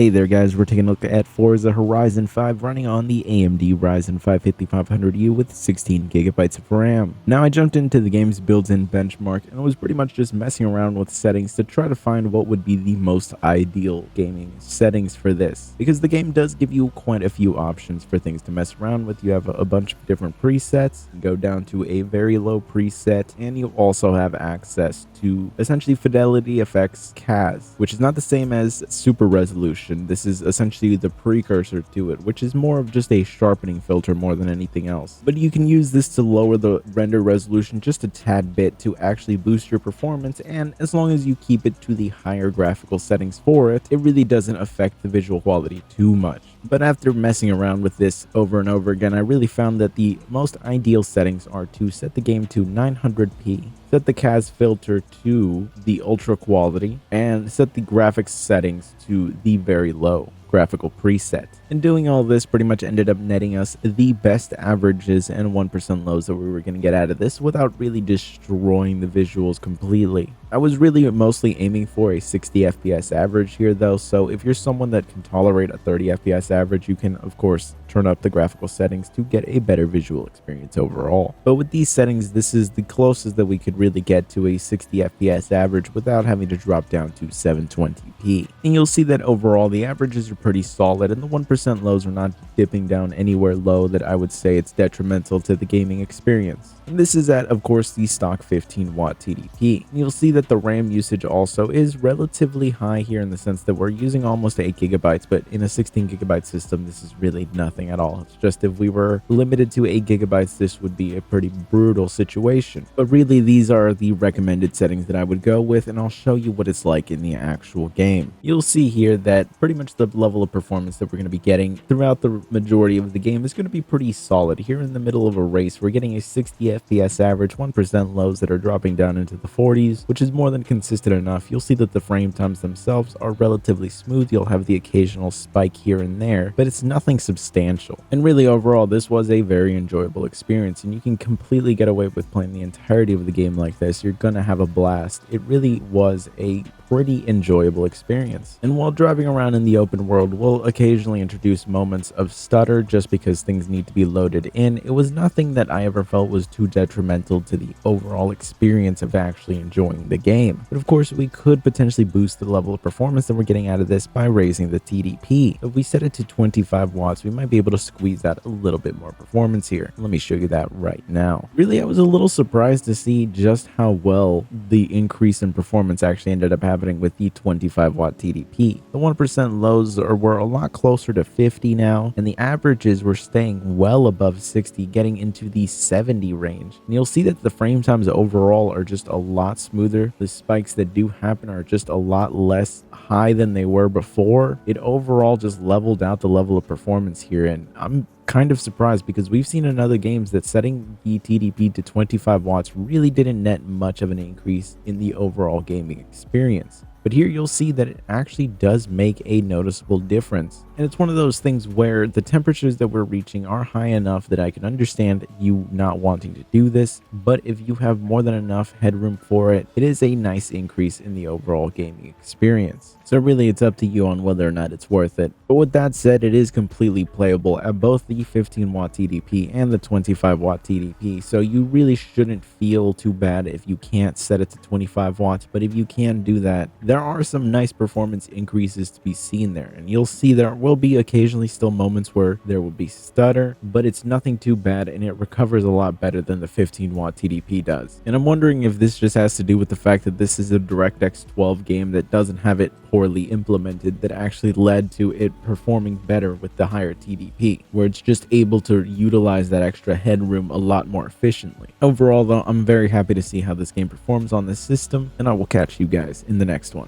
Hey there guys, we're taking a look at Forza Horizon 5 running on the AMD Ryzen 5 5500U with 16 gigabytes of RAM. Now I jumped into the game's built-in benchmark and was pretty much just messing around with settings to try to find what would be the most ideal gaming settings for this. Because the game does give you quite a few options for things to mess around with. You have a bunch of different presets, you go down to a very low preset, and you also have access to essentially fidelity effects CAS, which is not the same as super resolution. This is essentially the precursor to it, which is more of just a sharpening filter more than anything else. But you can use this to lower the render resolution just a tad bit to actually boost your performance, and as long as you keep it to the higher graphical settings for it, it really doesn't affect the visual quality too much. But after messing around with this over and over again, I really found that the most ideal settings are to set the game to 900p, set the CAS filter to the ultra quality, and set the graphics settings to the very low graphical preset. And doing all this pretty much ended up netting us the best averages and 1% lows that we were going to get out of this without really destroying the visuals completely. I was really mostly aiming for a 60 FPS average here though, so if you're someone that can tolerate a 30 FPS average, you can of course turn up the graphical settings to get a better visual experience overall. But with these settings, this is the closest that we could really get to a 60 FPS average without having to drop down to 720p. And you'll see that overall the averages are pretty solid, and the 1% lows are not dipping down anywhere low that I would say it's detrimental to the gaming experience. And this is at, of course, the stock 15 watt TDP. And you'll see that the RAM usage also is relatively high here in the sense that we're using almost 8 gigabytes, but in a 16 gigabyte system, this is really nothing at all. It's just if we were limited to 8 gigabytes, this would be a pretty brutal situation. But really, these are the recommended settings that I would go with, and I'll show you what it's like in the actual game. You'll see here that pretty much the level of performance that we're going to be getting throughout the majority of the game is going to be pretty solid. Here in the middle of a race, we're getting a 60 FPS average, 1% lows that are dropping down into the 40s, which is more than consistent enough. You'll see that the frame times themselves are relatively smooth. You'll have the occasional spike here and there, but it's nothing substantial. And really overall, this was a very enjoyable experience, and you can completely get away with playing the entirety of the game like this. You're gonna have a blast. It really was a pretty enjoyable experience. And while driving around in the open world, we'll occasionally introduce moments of stutter just because things need to be loaded in. It was nothing that I ever felt was too detrimental to the overall experience of actually enjoying the game. But of course, we could potentially boost the level of performance that we're getting out of this by raising the TDP. If we set it to 25 watts, we might be able to squeeze out a little bit more performance here. Let me show you that right now. Really, I was a little surprised to see just how well the increase in performance actually ended up happening with the 25 watt TDP. The 1% lows were a lot closer to 50 now, and the averages were staying well above 60, getting into the 70 range. And you'll see that the frame times overall are just a lot smoother. The spikes that do happen are just a lot less high than they were before. It overall just leveled out the level of performance here, and I'm kind of surprised because we've seen in other games that setting the TDP to 25 watts really didn't net much of an increase in the overall gaming experience. But here you'll see that it actually does make a noticeable difference. And it's one of those things where the temperatures that we're reaching are high enough that I can understand you not wanting to do this. But if you have more than enough headroom for it, it is a nice increase in the overall gaming experience. So really it's up to you on whether or not it's worth it. But with that said, it is completely playable at both the 15 watt TDP and the 25 watt TDP. So you really shouldn't feel too bad if you can't set it to 25 watts. But if you can do that, there are some nice performance increases to be seen there, and you'll see there will be occasionally still moments where there will be stutter, but it's nothing too bad and it recovers a lot better than the 15 watt TDP does. And I'm wondering if this just has to do with the fact that this is a DirectX 12 game that doesn't have it poorly implemented, that actually led to it performing better with the higher TDP, where it's just able to utilize that extra headroom a lot more efficiently. Overall though, I'm very happy to see how this game performs on this system, and I will catch you guys in the next one.